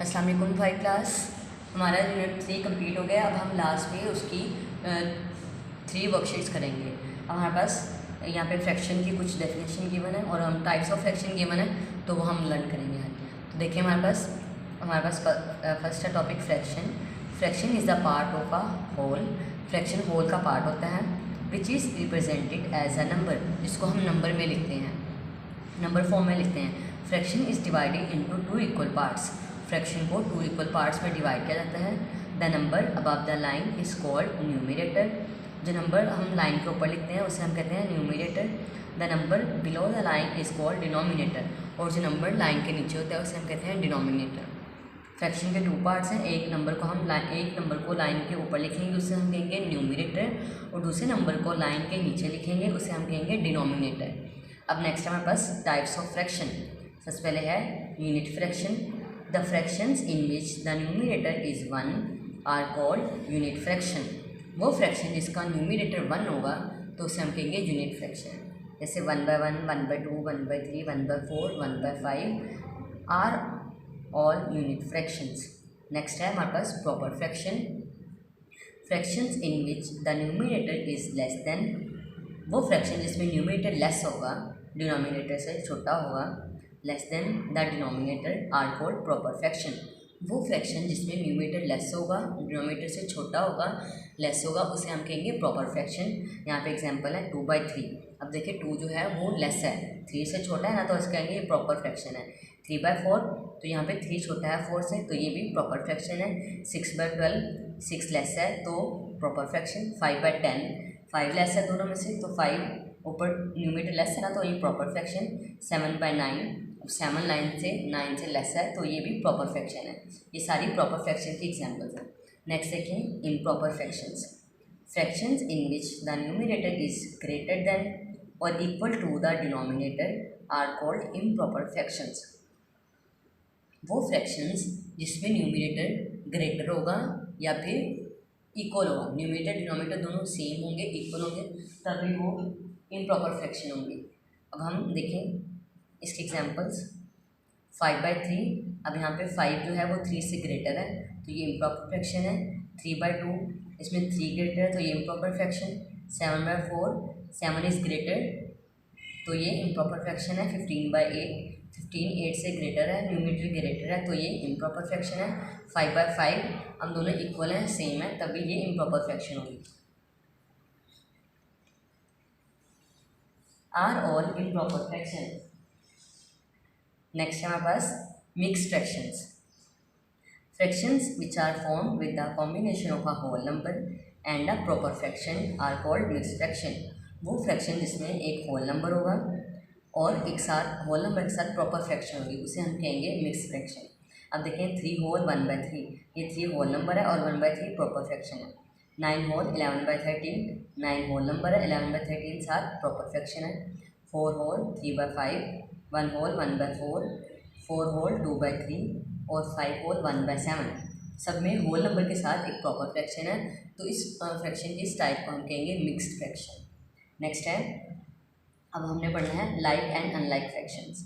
अस्सलाम वालेकुम भाई क्लास। हमारा यूनिट 3 कंप्लीट हो गया। अब हम लास्ट में उसकी 3 वर्कशीट्स करेंगे। अब हमारे पास यहाँ पे फ्रैक्शन की कुछ डेफिनेशन गिवन है और हम टाइप्स ऑफ फ्रैक्शन गिवन है, तो वो हम लर्न करेंगे। तो देखिए हमारे पास फर्स्ट है topic fraction. Fraction is the part of a whole. Fraction whole का पार्ट होता है which is represented as a number, जिसको हम नंबर में लिखते हैं, नंबर फॉर्म में लिखते हैं। Fraction is divided into 2 equal parts. Fraction को 2 इक्वल पार्ट्स में डिवाइड किया जाता है। The number above the line is called numerator. जो नंबर हम लाइन के ऊपर लिखते हैं उसे हम कहते हैं numerator. The number below the line is called denominator. और जो नंबर लाइन के नीचे होता है उसे हम कहते हैं डिनोमिनेटर। फ्रैक्शन के 2 पार्ट्स हैं। एक नंबर को लाइन के ऊपर लिखेंगे, उसे हम कहेंगे न्यूमरेटर, और दूसरे नंबर को लाइन के नीचे लिखेंगे, उसे हम कहेंगे डिनोमिनेटर। अब नेक्स्ट हमारे पास टाइप्स ऑफ फ्रैक्शन। सबसे पहले है unit fraction. The fractions in which the numerator is 1 are called unit fraction. वो फ्रैक्शन जिसका न्यूमरेटर 1 होगा तो उसे हम कहेंगे यूनिट फ्रैक्शन। जैसे 1/1, 1/2, 1/3, 1/4, 1/5 are all unit fractions. Next है हमारे पास proper fraction. Fractions in which the numerator is less than. वो फ्रैक्शन जिसमें न्यूमरेटर लेस होगा, डिनोमिनेटर से छोटा होगा, less than the denominator are called proper fraction. वो फ्रैक्शन जिसमें न्यूमरेटर लेस होगा, डिनोमिनेटर से छोटा होगा, लेस होगा, उसे हम कहेंगे प्रॉपर फ्रैक्शन। यहाँ पे एग्जांपल है 2/3। अब देखिए 2 जो है वो लेस है, 3 से छोटा है ना, तो इसे कहेंगे ये प्रॉपर फ्रैक्शन है। 3/4, तो यहाँ पे 3 छोटा है 4 से, तो ये भी प्रॉपर फ्रैक्शन है। 6/12, 6 लेस है तो प्रॉपर फ्रैक्शन। 5/10, 5 लेस है दोनों में से, तो 5 ऊपर न्यूमरेटर लेस है ना, तो ये प्रॉपर फ्रैक्शन। 7/9, 7 9 से लेस है, तो ये भी प्रॉपर फ्रैक्शन है। ये सारी प्रॉपर फ्रैक्शन की एग्जांपल्स हैं। नेक्स्ट देखें improper fractions. Fractions in which the numerator is greater than or equal to the denominator are called improper fractions. वो फ्रैक्शंस जिसमें न्यूमरेटर ग्रेटर होगा या फिर इक्वल होगा, न्यूमरेटर डिनोमिनेटर दोनों सेम होंगे, इक्वल होंगे, तभी वो इम्प्रॉपर फ्रैक्शन होंगे। अब हम देखें इसके एग्जांपल्स। 5/3, अब यहाँ पे 5 जो है वो 3 से ग्रेटर है, तो ये इम्प्रॉपर फ्रैक्शन है। 3/2, इसमें 3 ग्रेटर है, तो ये इम्प्रॉपर फ्रैक्शन। 7/4, 7 इज़ ग्रेटर, तो ये इम्प्रॉपर फ्रैक्शन है। 15/8, 15 8 से ग्रेटर है, न्यूमरेटर ग्रेटर है, तो ये इम्प्रॉपर फ्रैक्शन है। 5/5, हम दोनों इक्वल हैं, सेम है, तभी ये इम्प्रॉपर फ्रैक्शन होगी। Are all improper fraction. Next है हमारे पास mixed fractions. Fractions which are form with the combination of a whole number and a proper fraction are called mixed fraction. वो फ्रैक्शन जिसमें एक होल नंबर होगा और एक साथ होल नंबर के साथ प्रॉपर फ्रैक्शन होगी, उसे हम कहेंगे मिक्स्ड फ्रैक्शन। अब देखें 3 होल 1/3, ये 3 होल नंबर है और 1/3 प्रॉपर फ्रैक्शन है। 9 होल 11/13, 9 होल नंबर है, 11/13 साथ प्रॉपर फ्रैक्शन है। 4 होल 3/5, 1 होल 1/4, 4 होल 2/3 और 5 होल 1/7। सब में होल नंबर के साथ एक प्रॉपर फ्रैक्शन है, तो इस फ्रैक्शन की इस टाइप को हम कहेंगे मिक्स्ड फ्रैक्शन। नेक्स्ट है, अब हमने पढ़ना है like and unlike fractions.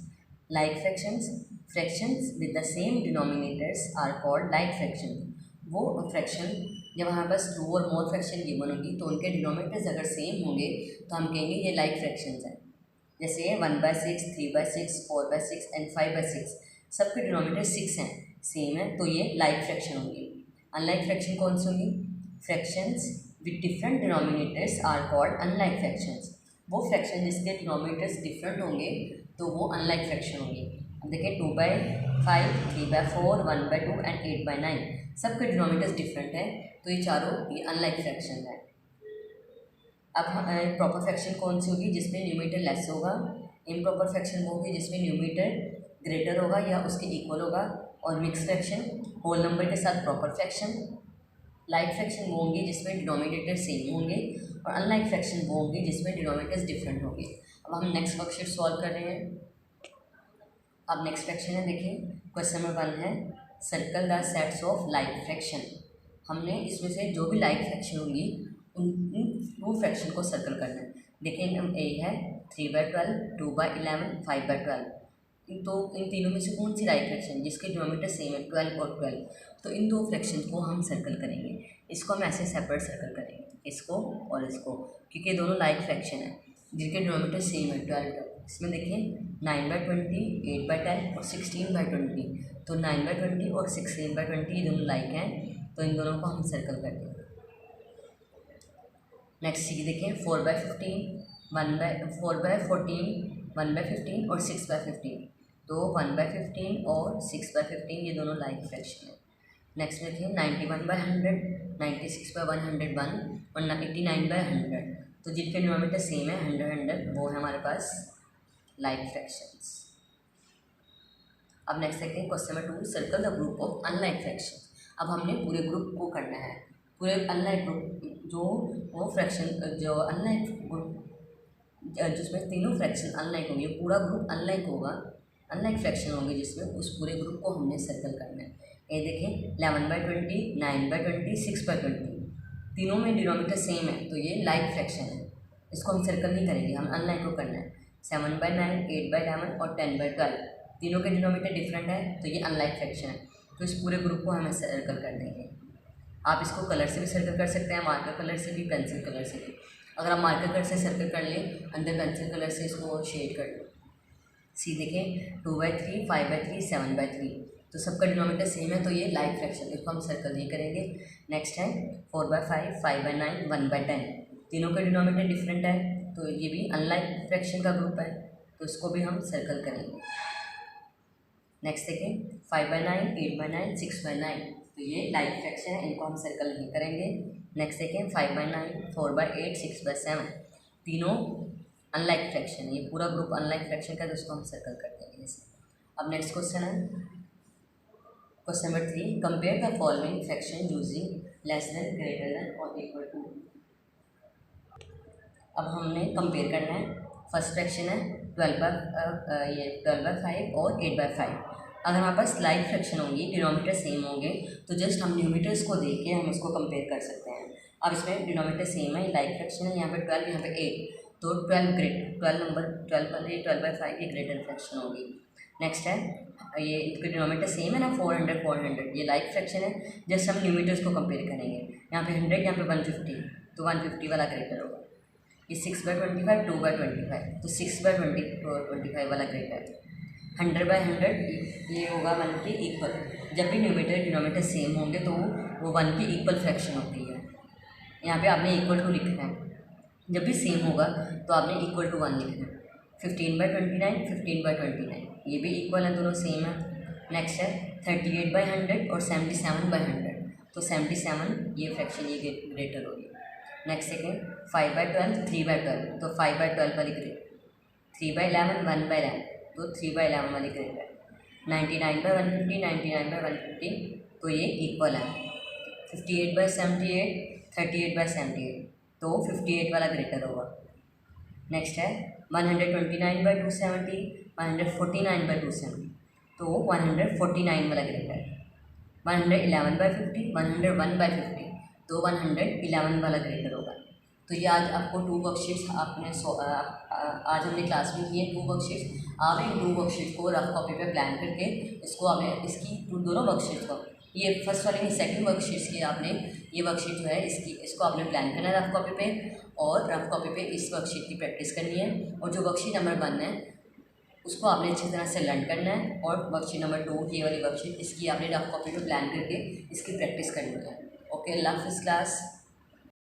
Like fractions, fractions with the same denominators are called like fraction. वो फ्रैक्शन जब हमारे पास 2 और मोर फ्रैक्शन गिवन होगी तो उनके डिनोमिनेटर्स अगर सेम होंगे तो हम कहेंगे ये लाइक फ्रैक्शंस हैं। जैसे 1/6, 3/6, 4/6 एंड 5/6, सबके डिनोमिनेटर 6 हैं, सेम है, तो ये लाइक फ्रैक्शन होंगी। अनलाइक फ्रैक्शन कौन सी होगी? Fractions with different denominators are called unlike fractions. वो फ्रैक्शन जिसके डिनोमिनेटर्स डिफरेंट होंगे तो वो अनलाइक फ्रैक्शन होंगे। अब देखिए 2/5, 3/4, 1/2 एंड 8/9, सबके डिनोमिनेटर्स डिफरेंट हैं, तो ये चारों ये अनलाइक फ्रैक्शन है। अब प्रॉपर फ्रैक्शन कौन सी होगी? जिसमें न्यूमरेटर लेस होगा। इम्प्रॉपर फ्रैक्शन वो होगी जिसमें न्यूमरेटर ग्रेटर होगा या उसके इक्वल होगा। और मिक्स फ्रैक्शन होल नंबर के साथ प्रॉपर फ्रैक्शन। लाइक फ्रैक्शन वो होंगे जिसमें डिनोमिनेटर सेम होंगे, और अनलाइक फ्रैक्शन वो होंगे जिसमें डिनोमिनेटर्स डिफरेंट होंगे। अब हम नेक्स्ट वर्कशीट सॉल्व कर रहे हैं। अब नेक्स्ट फ्रैक्शन है, देखिए क्वेश्चन नंबर 1 है circle the sets of like fraction. हमने इसमें से जो भी लाइक फ्रैक्शन होंगी उन 2 फ्रैक्शन को सर्कल करना है। देखिए ए है 3/12, 2/11, 5/12। तो इन तीनों में से कौन सी राइट फ्रैक्शन जिसके डिनोमिनेटर सेम है 12 और 12, तो इन दो फ्रैक्शन को हम सर्कल करेंगे। इसको हम ऐसे सेपरेट सर्कल करेंगे, इसको और इसको, क्योंकि ये दोनों लाइक फ्रैक्शन है जिनके डिनोमिनेटर सेम है 12। इसमें देखिए 9/20, 8/10 और 16/20, तो 9/20 और 16/20 ये दोनों लाइक हैं, तो इन दोनों को हम सर्कल कर देंगे। नेक्स्ट सी देखें 4/15, 4/14, 1/15 और 6/15, तो 1/15 और 6/15 ये दोनों लाइक फ्रैक्शन है। नेक्स्ट देखिए 91/100, 96/101 और 89/100, तो जिनके डिनोमिनेटर सेम है 100 वो है हमारे पास लाइक फ्रैक्शंस। अब नेक्स्ट देखते हैं question number 2, circle the group of unlike fraction. अब हमने पूरे ग्रुप को करना है, पूरे अनलाइक ग्रुप जो वो फ्रैक्शन जो अनलाइक ग्रुप जिसमें तीनों फ्रैक्शन अनलाइक होंगे, पूरा ग्रुप अनलाइक होगा, अनलाइक फ्रैक्शन होंगे जिसमें उस पूरे ग्रुप को हमने सर्कल करना है। ये देखें 11/20, 9/20, 6/20, तीनों में डिनोमिनेटर सेम है तो ये लाइक फ्रैक्शन है, इसको हम सर्कल नहीं करेंगे, हम अनलाइक को करना है। 7/9, 8/11 और 10/12, तीनों के डिनोमिनेटर डिफरेंट है तो ये अनलाइक फ्रैक्शन है, तो इस पूरे ग्रुप को हमें सर्कल कर देंगे। आप इसको कलर से भी सर्कल कर सकते हैं, मार्कर कलर से भी, पेंसिल कलर से भी। अगर आप मार्कर कलर से सर्कल कर लें, अंदर पेंसिल कलर से इसको शेड कर लो। सी देखें 2/3, 5/3, 7/3, तो सबका डिनोमिनेटर सेम है तो ये लाइक फ्रैक्शन, इसको हम सर्कल नहीं करेंगे। नेक्स्ट है 4/5, 5/9, 1/10, तीनों के डिनोमिनेटर डिफरेंट है तो ये भी अनलाइक फ्रैक्शन का ग्रुप है, तो इसको भी हम सर्कल करेंगे। नेक्स्ट देखें 5/9, 8/9, 6/9, तो ये लाइक फ्रैक्शन है, इनको हम सर्कल नहीं करेंगे। नेक्स्ट देखें 5/9, 4/8, 6/7, तीनों अनलाइक फ्रैक्शन है, ये पूरा ग्रुप अनलाइक फ्रैक्शन का, तो उसको हम सर्कल कर देंगे इसे। अब नेक्स्ट क्वेश्चन है question number 3, compare the following fraction using less than, greater than or equal to. अब हमने कंपेयर करना है। फर्स्ट फ्रैक्शन है 12/5 और 8/5। अगर हमारे पास लाइक फ्रैक्शन होंगी, डिनोमिनेटर सेम होंगे, तो जस्ट हम न्यूमिनेटर्स को देख के हम इसको कंपेयर कर सकते हैं। अब इसमें डिनोमिनेटर सेम है, लाइक फ्रैक्शन है, यहाँ पे 12, यहाँ पे 8, तो 12 नंबर 12/5 ये ग्रेटर फ्रैक्शन होगी। नेक्स्ट है ये इसके डिनोमिनेटर सेम है ना 400, 400, ये लाइक फ्रैक्शन है, जस्ट हम न्यूमिनेटर्स को कंपेयर करेंगे। यहाँ पे 100, यहाँ पे 150, तो 150 वाला ग्रेटर होगा। ये 6/25, 2/25, तो 6/25 वाला ग्रेटर है। 100/100 ये होगा 1 के इक्वल, जब भी न्यूमिनेटर डिनोमिनेटर सेम होंगे तो वो 1 की इक्वल फ्रैक्शन होती है। यहाँ पे आपने इक्वल टू लिखना है, जब भी सेम होगा तो आपने इक्वल टू 1 लिखना है। 15/29, 15/29, ये भी इक्वल है, दोनों सेम है। नेक्स्ट है 38/100 और 77/100, तो 77 ये फ्रैक्शन ये ग्रेटर होगी। नेक्स्ट सेकेंड 5/12, 3/12, तो 5/12 वाली ग्रेटर। 3/11, 1/11, तो 3/11 वाली ग्रेटर। 99/150, 99/150, तो ये इक्वल है। 58/78, 38/78, तो 58 वाला ग्रेटर होगा। नेक्स्ट है 129/270, 149/270, तो 149 वाला ग्रेटर। 111/50, 101/50, तो 111 वाला ग्रेटर होगा। तो ये आज आपको 2 वर्कशीट्स आज हमने क्लास में किए 2 वर्कशीट्स। आप इन 2 वर्कशीट को रफ कॉपी पे प्लान करके इसको आपने इसकी दोनों वर्कशीट्स को, ये फर्स्ट वाली सेकंड वर्कशीट्स की आपने ये वर्कशीट जो है इसको आपने प्लान करना है रफ कॉपी पे, और रफ कॉपी पे इस वर्कशीट की प्रैक्टिस करनी है। और जो वर्कशीट नंबर 1 है उसको आपने अच्छी तरह से लर्न करना है, और वर्कशीट नंबर 2 ये वाली वर्कशीट इसकी आपने रफ कॉपी पे प्लान करके इसकी प्रैक्टिस करनी है। ओके, अल्लाह हाफिज़ क्लास।